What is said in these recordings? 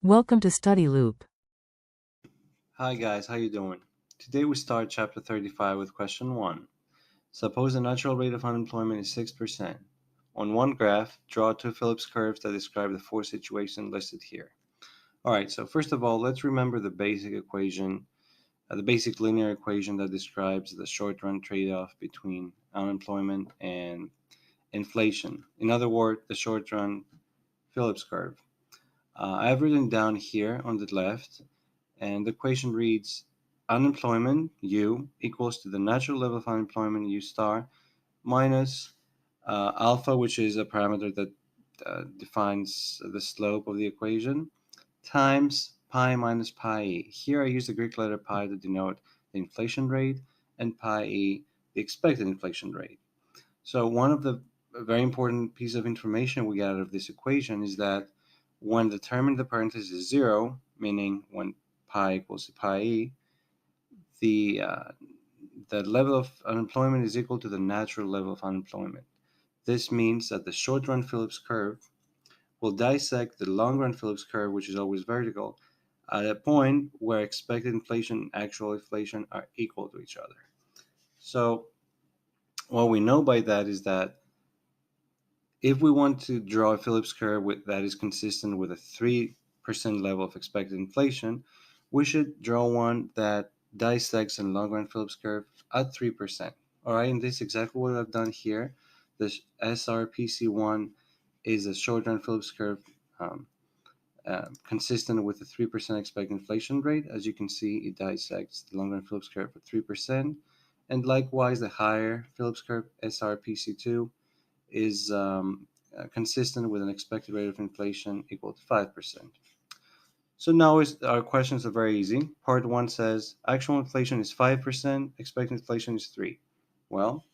Welcome to Study Loop. Hi guys, how you doing? Today we start chapter 35 with question 1. Suppose the natural rate of unemployment is 6%. On one graph, draw two Phillips curves that describe the four situations listed here. Alright, so first of all, let's remember the basic equation, the basic linear equation that describes the short-run trade-off between unemployment and inflation. In other words, the short-run Phillips curve. I have written down here on the left, and the equation reads unemployment, U, equals to the natural level of unemployment, U star, minus alpha, which is a parameter that defines the slope of the equation, times pi minus pi e. Here I use the Greek letter pi to denote the inflation rate, and pi e, the expected inflation rate. So one of the very important piece of information we get out of this equation is that when the term in the parentheses is 0, meaning when pi equals to pi e, the, uh, the level of unemployment is equal to the natural level of unemployment. This means that the short-run Phillips curve will dissect the long-run Phillips curve, which is always vertical, at a point where expected inflation and actual inflation are equal to each other. So what we know by that is that if we want to draw a Phillips curve that is consistent with a 3% level of expected inflation, we should draw one that dissects a long-run Phillips curve at 3%. All right, and this is exactly what I've done here. The SRPC1 is a short-run Phillips curve consistent with a 3% expected inflation rate. As you can see, it dissects the long-run Phillips curve at 3%. And likewise, the higher Phillips curve, SRPC2, is consistent with an expected rate of inflation equal to 5%. So now our questions are very easy. Part 1 says actual inflation is 5%, expected inflation is 3. Well,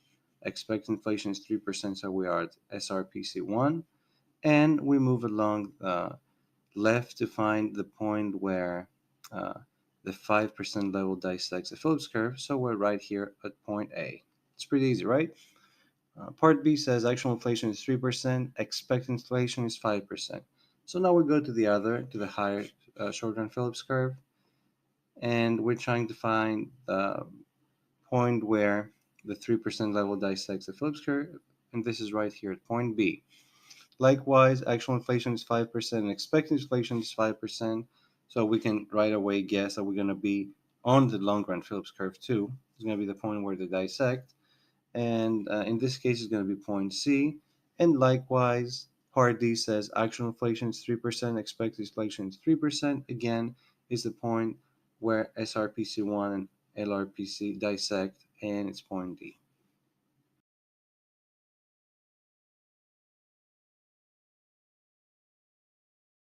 expected inflation is 3%, so we are at SRPC1, and we move along left to find the point where uh, the 5% level dissects the Phillips curve, so we're right here at point A. It's pretty easy, right? Part B says actual inflation is 3%, expected inflation is 5%. So now we go to the higher short-run Phillips curve, and we're trying to find the point where the 3% level dissects the Phillips curve, and this is right here at point B. Likewise, actual inflation is 5% and expected inflation is 5%, so we can right away guess that we're going to be on the long-run Phillips curve too. It's going to be the point where they dissect, and in this case it's going to be point C. And likewise, part D says actual inflation is 3%, expected inflation is 3%. Again, is the point where SRPC1 and LRPC dissect, and it's point D.